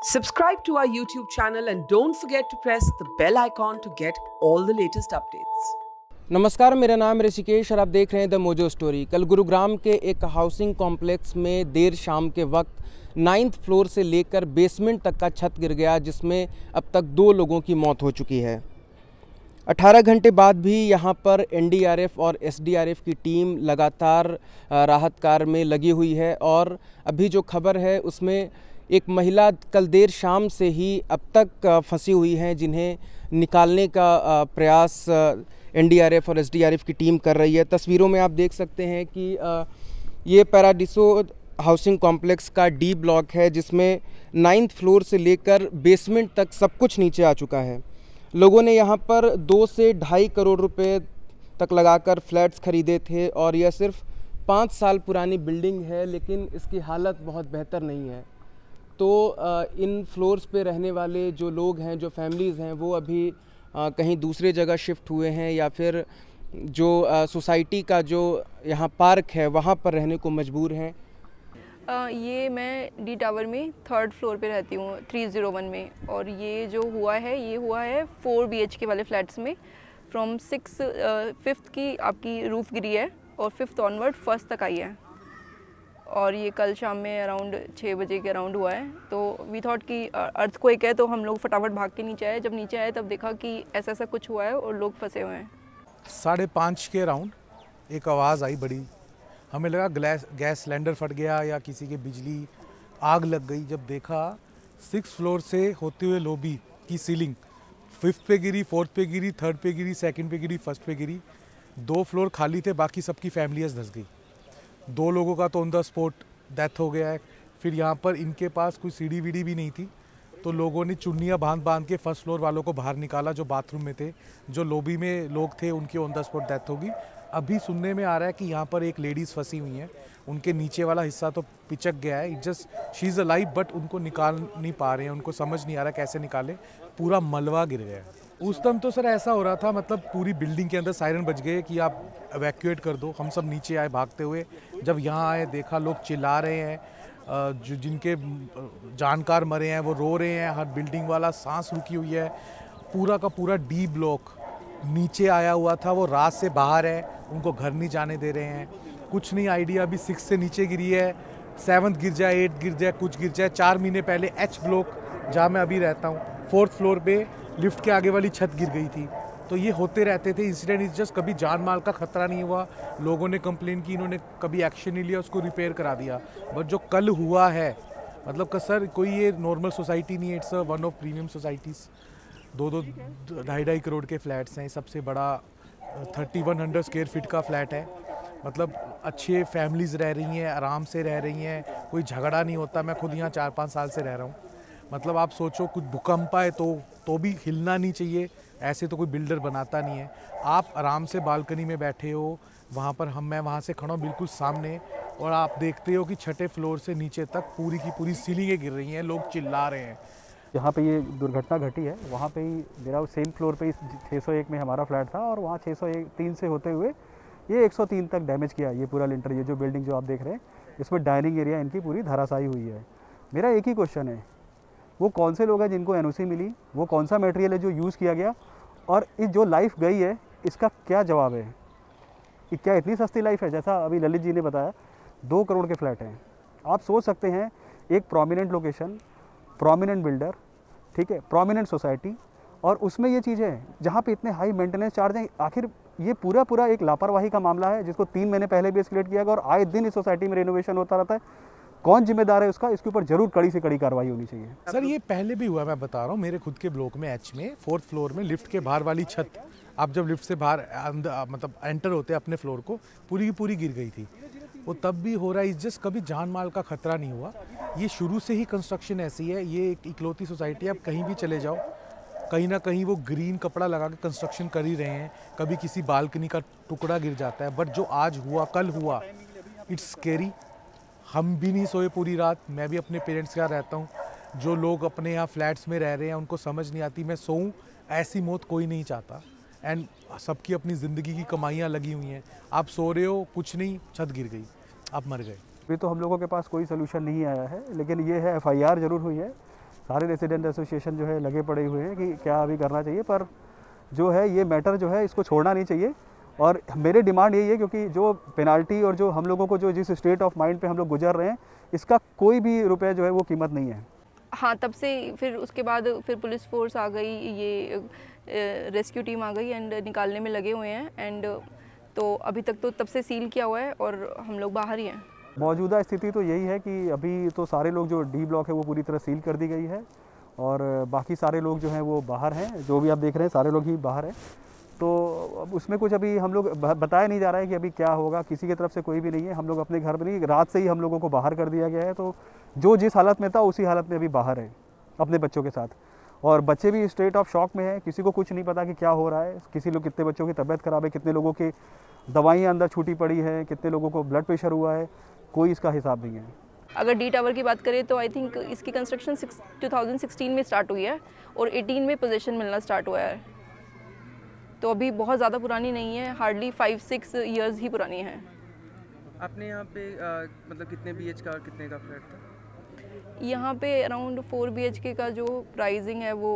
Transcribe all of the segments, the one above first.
Subscribe to our YouTube channel and don't forget to press the bell icon to get all the latest updates. नमस्कार, मेरा नाम ऋषिकेश और आप देख रहे हैं द मोजो स्टोरी। कल गुरुग्राम के एक हाउसिंग कॉम्प्लेक्स में देर शाम के वक्त 9th फ्लोर से लेकर बेसमेंट तक का छत गिर गया, जिसमें अब तक 2 लोगों की मौत हो चुकी है। 18 घंटे बाद भी यहां पर एनडीआरएफ और एसडीआरएफ की टीम लगातार राहत कार्य में लगी हुई है और अभी जो खबर है उसमें एक महिला कल देर शाम से ही अब तक फंसी हुई हैं, जिन्हें निकालने का प्रयास एनडीआरएफ और एसडीआरएफ की टीम कर रही है। तस्वीरों में आप देख सकते हैं कि ये पैराडिसो हाउसिंग कॉम्प्लेक्स का डी ब्लॉक है, जिसमें 9th फ्लोर से लेकर बेसमेंट तक सब कुछ नीचे आ चुका है। लोगों ने यहाँ पर 2 से ढाई करोड़ रुपए तक लगाकर फ्लैट्स खरीदे थे और यह सिर्फ 5 साल पुरानी बिल्डिंग है, लेकिन इसकी हालत बहुत बेहतर नहीं है। तो इन फ्लोर्स पे रहने वाले जो लोग हैं, जो फैमिलीज़ हैं, वो अभी कहीं दूसरे जगह शिफ्ट हुए हैं या फिर जो सोसाइटी का जो यहाँ पार्क है वहाँ पर रहने को मजबूर हैं। ये मैं डी टावर में 3rd फ्लोर पे रहती हूँ 301 में, और ये जो हुआ है 4 BHK वाले फ्लैट्स में। फ्रॉम 5th की आपकी रूफ गिरी है और 5th ऑनवर्ड 1st तक आई है, और ये कल शाम में अराउंड 6 बजे के अराउंड हुआ है। तो वी थॉट कि अर्थक्वेक है, तो हम लोग फटाफट भाग के नीचे आए। जब नीचे आए तब देखा कि ऐसा कुछ हुआ है और लोग फंसे हुए हैं। 5:30 के अराउंड एक आवाज़ आई बड़ी, हमें लगा गैस सिलेंडर फट गया या किसी के बिजली आग लग गई। जब देखा 6th फ्लोर से होते हुए लॉबी की सीलिंग 5th पे गिरी, 4th पे गिरी, 3rd पे गिरी, 2nd पे गिरी, 1st पे गिरी। 2 फ्लोर खाली थे, बाकी सबकी फैमिलीज धंस गई। 2 लोगों का तो ऑन द स्पॉट डेथ हो गया है। फिर यहाँ पर इनके पास कोई सीढ़ी वीढ़ी भी नहीं थी, तो लोगों ने चुन्नियाँ बांध के 1st फ्लोर वालों को बाहर निकाला, जो बाथरूम में थे। जो लॉबी में लोग थे उनकी ऑन द स्पॉट डेथ होगी। अभी सुनने में आ रहा है कि यहाँ पर एक लेडीज़ फंसी हुई हैं, उनके नीचे वाला हिस्सा तो पिचक गया है। शी इज़ अलाइव, बट उनको निकाल नहीं पा रहे हैं, उनको समझ नहीं आ रहा कैसे निकाले। पूरा मलबा गिर गया है। उस टाइम तो सर ऐसा हो रहा था, मतलब पूरी बिल्डिंग के अंदर सायरन बज गए कि आप एवैक्यूएट कर दो। हम सब नीचे आए भागते हुए। जब यहाँ आए देखा लोग चिल्ला रहे हैं, जो जिनके जानकार मरे हैं वो रो रहे हैं, हर बिल्डिंग वाला सांस रुकी हुई है। पूरा का पूरा डी ब्लॉक नीचे आया हुआ था, वो रात से बाहर है, उनको घर नहीं जाने दे रहे हैं। कुछ नहीं आइडिया, अभी 6 से नीचे गिरी है, 7th गिर जाए, 8th गिर जाए, कुछ गिर जाए। 4 महीने पहले H ब्लॉक जहाँ मैं अभी रहता हूँ 4th फ्लोर पे लिफ्ट के आगे वाली छत गिर गई थी। तो ये होते रहते थे इंसिडेंट। इस जस्ट कभी जान माल का खतरा नहीं हुआ। लोगों ने कंप्लेन की, इन्होंने कभी एक्शन नहीं लिया, उसको रिपेयर करा दिया। बट जो कल हुआ है, मतलब कि सर कोई ये नॉर्मल सोसाइटी नहीं है, it's one of premium societies. 2-2.5 crore के फ्लैट्स हैं। सबसे बड़ा 3100 स्क्वायर फीट का फ्लैट है। मतलब अच्छे फैमिलीज़ रह रही हैं, आराम से रह रही हैं, कोई झगड़ा नहीं होता। मैं खुद यहाँ 4-5 साल से रह रहा हूँ। मतलब आप सोचो, कुछ भूकंप आए तो भी हिलना नहीं चाहिए, ऐसे तो कोई बिल्डर बनाता नहीं है। आप आराम से बालकनी में बैठे हो, वहाँ पर मैं वहाँ से खड़ा हूँ बिल्कुल सामने, और आप देखते हो कि 6ठे फ्लोर से नीचे तक पूरी की पूरी सीलिंगें गिर रही हैं, लोग चिल्ला रहे हैं। जहाँ पे ये दुर्घटना घटी है वहाँ पे ही मेरा सेम फ्लोर पे 601 में हमारा फ्लैट था, और वहाँ 603 से होते हुए ये 103 तक डैमेज किया। ये पूरा लिंटर, ये जो बिल्डिंग जो आप देख रहे हैं, इसमें डाइनिंग एरिया इनकी पूरी धराशायी हुई है। मेरा एक ही क्वेश्चन है, वो कौन से लोग हैं जिनको एनओसी मिली, वो कौन सा मटेरियल है जो यूज़ किया गया, और इस जो लाइफ गई है इसका क्या जवाब है? कि क्या इतनी सस्ती लाइफ है? जैसा अभी ललित जी ने बताया 2 करोड़ के फ्लैट हैं। आप सोच सकते हैं, एक प्रोमिनेंट लोकेशन, प्रोमिनेंट बिल्डर, ठीक है, प्रोमिनेंट सोसाइटी, और उसमें ये चीज़ें हैं जहाँ पे इतने हाई मेंटेनेंस चार्ज हैं। आखिर ये पूरा एक लापरवाही का मामला है, जिसको 3 महीने पहले भी एस्केलेट किया गया, और आए दिन इस सोसाइटी में रेनोवेशन होता रहता है। कौन जिम्मेदार है उसका? इसके ऊपर जरूर कड़ी से कड़ी कार्रवाई होनी चाहिए। सर ये पहले भी हुआ, मैं बता रहा हूँ। मेरे खुद के ब्लॉक में H में 4th फ्लोर में लिफ्ट के बाहर वाली छत, आप जब लिफ्ट से बाहर मतलब एंटर होते अपने फ्लोर को, पूरी की पूरी गिर गई थी। वो तब भी हो रहा है। इस जस्ट कभी जान माल का खतरा नहीं हुआ। ये शुरू से ही कंस्ट्रक्शन ऐसी है। ये एक इकलौती सोसाइटी है। आप कहीं भी चले जाओ, कहीं ना कहीं वो ग्रीन कपड़ा लगा के कंस्ट्रक्शन कर ही रहे हैं। कभी किसी बालकनी का टुकड़ा गिर जाता है। बट जो आज हुआ, कल हुआ, इट्स स्केरी। हम भी नहीं सोए पूरी रात। मैं भी अपने पेरेंट्स के यहाँ रहता हूँ। जो लोग अपने यहाँ फ्लैट्स में रह रहे हैं उनको समझ नहीं आती। मैं सोऊं, ऐसी मौत कोई नहीं चाहता। एंड सबकी अपनी ज़िंदगी की कमाइयाँ लगी हुई हैं। आप सो रहे हो, कुछ नहीं, छत गिर गई, आप मर गए। अभी तो हम लोगों के पास कोई सोल्यूशन नहीं आया है, लेकिन ये है FIR ज़रूर हुई है। सारे रेसिडेंट एसोसिएशन जो है लगे पड़े हुए हैं कि क्या अभी करना चाहिए, पर जो है ये मैटर जो है इसको छोड़ना नहीं चाहिए। और मेरी डिमांड यही है, क्योंकि जो पेनाल्टी और जो हम लोगों को जो जिस स्टेट ऑफ माइंड पे हम लोग गुजर रहे हैं, इसका कोई भी रुपये जो है वो कीमत नहीं है। हाँ, तब से फिर उसके बाद फिर पुलिस फोर्स आ गई, ये रेस्क्यू टीम आ गई एंड निकालने में लगे हुए हैं। एंड तो अभी तक तो तब से सील किया हुआ है और हम लोग बाहर ही हैं। मौजूदा स्थिति तो यही है कि अभी तो सारे लोग जो डी ब्लॉक है वो पूरी तरह सील कर दी गई है और बाकी सारे लोग जो हैं वो बाहर हैं। जो भी आप देख रहे हैं सारे लोग ही बाहर हैं। तो अब उसमें कुछ अभी हम लोग बताया नहीं जा रहा है कि अभी क्या होगा, किसी की तरफ से कोई भी नहीं है। हम लोग अपने घर में नहीं, रात से ही हम लोगों को बाहर कर दिया गया है। तो जो जिस हालत में था उसी हालत में अभी बाहर है अपने बच्चों के साथ। और बच्चे भी स्टेट ऑफ शॉक में हैं, किसी को कुछ नहीं पता कि क्या हो रहा है। किसी लोग, कितने बच्चों की तबीयत ख़राब है, कितने लोगों की दवाइयाँ अंदर छूटी पड़ी हैं, कितने लोगों को ब्लड प्रेशर हुआ है, कोई इसका हिसाब नहीं है। अगर डी टावर की बात करें तो आई थिंक इसकी कंस्ट्रक्शन 2016 में स्टार्ट हुई है और 18 में पोजीशन मिलना स्टार्ट हुआ है। तो अभी बहुत ज़्यादा पुरानी नहीं है, हार्डली 5-6 ईयर्स ही पुरानी है। आपने यहाँ पे मतलब कितने BH का और कितने का फ्लैट था? यहाँ पे अराउंड 4 BHK का जो प्राइसिंग है वो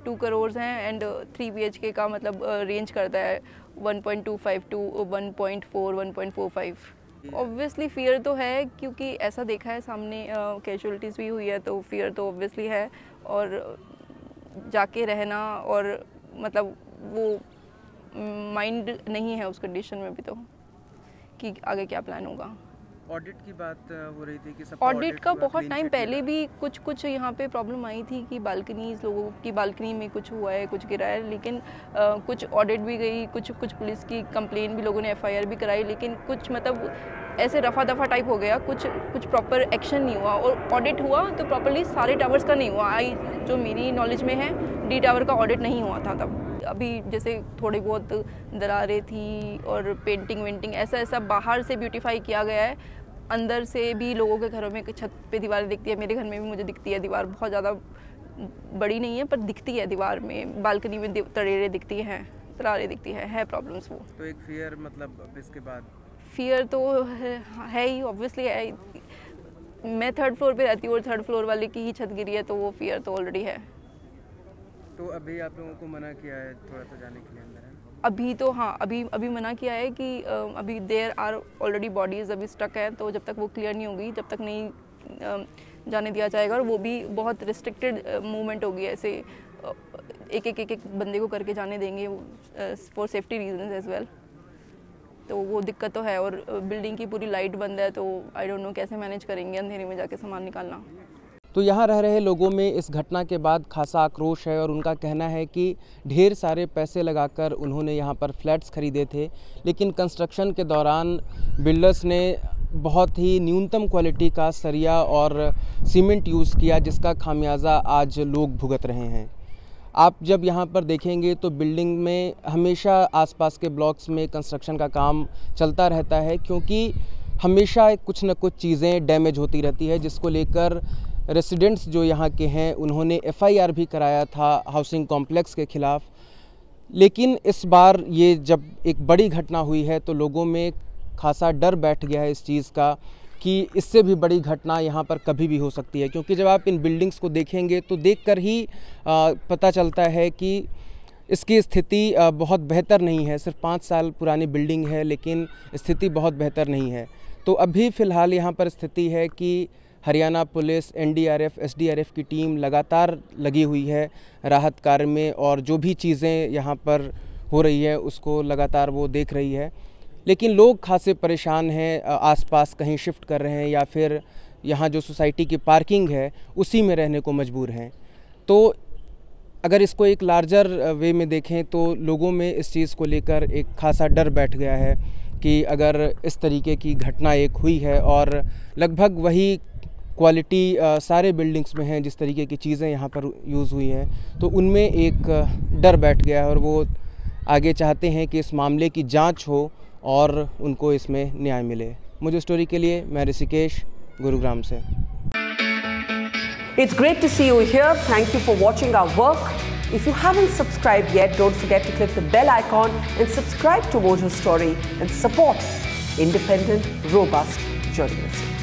2 करोड़ हैं एंड 3 BHK का मतलब रेंज करता है 1.25 to 1.4, 1.45। ऑब्वियसली फियर तो है, क्योंकि ऐसा देखा है सामने कैजुअलिटीज़ भी हुई है, तो फियर तो ऑब्वियसली है। और जाके रहना और मतलब वो माइंड नहीं है उस कंडीशन में भी, तो कि आगे क्या प्लान होगा। ऑडिट की बात हो रही थी कि सब ऑडिट का बहुत टाइम पहले भी कुछ यहाँ पे प्रॉब्लम आई थी कि बालकनीज, लोगों की बालकनी में कुछ हुआ है, कुछ गिरा है। लेकिन कुछ ऑडिट भी गई, कुछ पुलिस की कंप्लेन भी, लोगों ने FIR भी कराई, लेकिन कुछ मतलब ऐसे रफा दफा टाइप हो गया, कुछ प्रॉपर एक्शन नहीं हुआ। और ऑडिट हुआ तो प्रॉपरली सारे टावर्स का नहीं हुआ। जो मेरी नॉलेज में है, डी टावर का ऑडिट नहीं हुआ था तब। अभी जैसे थोड़ी बहुत दरारें थी और पेंटिंग वेंटिंग ऐसा बाहर से ब्यूटीफाई किया गया है। अंदर से भी लोगों के घरों में छत पे दीवारें दिखती है, मेरे घर में भी मुझे दिखती है दीवार, बहुत ज़्यादा बड़ी नहीं है पर दिखती है दीवार में। बालकनी में तरेरें दिखती हैं, दरारें दिखती है प्रॉब्लम्स वो। तो एक फियर, मतलब इसके बाद फियर तो है ही, ऑब्वियसली है। मैं 3rd फ्लोर पे रहती हूँ और 3rd फ्लोर वाले की ही छत गिरी है, तो वो फियर तो ऑलरेडी है। तो अभी आप लोगों को मना किया है थोड़ा सा जाने के लिए अंदर? अभी तो हाँ, अभी मना किया है कि अभी देयर आर ऑलरेडी बॉडीज़ अभी स्टक है, तो जब तक वो क्लियर नहीं होगी जब तक नहीं जाने दिया जाएगा। और वो भी बहुत रिस्ट्रिक्टेड मूवमेंट होगी, ऐसे एक बंदे को करके जाने देंगे for safety reasons as well. तो वो दिक्कत तो है। और बिल्डिंग की पूरी लाइट बंद है, तो आई डोंट नो कैसे मैनेज करेंगे अंधेरे में जाके सामान निकालना। तो यहाँ रह रहे लोगों में इस घटना के बाद खासा आक्रोश है और उनका कहना है कि ढेर सारे पैसे लगाकर उन्होंने यहाँ पर फ्लैट्स खरीदे थे, लेकिन कंस्ट्रक्शन के दौरान बिल्डर्स ने बहुत ही न्यूनतम क्वालिटी का सरिया और सीमेंट यूज़ किया, जिसका खामियाजा आज लोग भुगत रहे हैं। आप जब यहाँ पर देखेंगे तो बिल्डिंग में हमेशा आसपास के ब्लॉक्स में कंस्ट्रक्शन का काम चलता रहता है, क्योंकि हमेशा कुछ न कुछ चीज़ें डैमेज होती रहती है, जिसको लेकर रेसिडेंट्स जो यहाँ के हैं उन्होंने FIR भी कराया था हाउसिंग कॉम्प्लेक्स के ख़िलाफ़। लेकिन इस बार ये जब एक बड़ी घटना हुई है तो लोगों में खासा डर बैठ गया है इस चीज़ का कि इससे भी बड़ी घटना यहाँ पर कभी भी हो सकती है। क्योंकि जब आप इन बिल्डिंग्स को देखेंगे तो देखकर ही पता चलता है कि इसकी स्थिति बहुत बेहतर नहीं है। सिर्फ 5 साल पुरानी बिल्डिंग है, लेकिन स्थिति बहुत बेहतर नहीं है। तो अभी फ़िलहाल यहाँ पर स्थिति है कि हरियाणा पुलिस, NDRF, SDRF की टीम लगातार लगी हुई है राहत कार्य में, और जो भी चीज़ें यहाँ पर हो रही है उसको लगातार वो देख रही है। लेकिन लोग खासे परेशान हैं, आसपास कहीं शिफ्ट कर रहे हैं या फिर यहाँ जो सोसाइटी की पार्किंग है उसी में रहने को मजबूर हैं। तो अगर इसको एक लार्जर वे में देखें तो लोगों में इस चीज़ को लेकर एक खासा डर बैठ गया है कि अगर इस तरीके की घटना एक हुई है और लगभग वही क्वालिटी सारे बिल्डिंग्स में हैं जिस तरीके की चीज़ें यहाँ पर यूज़ हुई हैं, तो उनमें एक डर बैठ गया है और वो आगे चाहते हैं कि इस मामले की जांच हो और उनको इसमें न्याय मिले। मुझे स्टोरी के लिए मैं ऋषिकेश, गुरुग्राम से। It's great to see you here. Thank you for watching our work. If you haven't subscribed yet, don't forget to click the bell icon and subscribe to Mojo Story and support independent, robust journalism.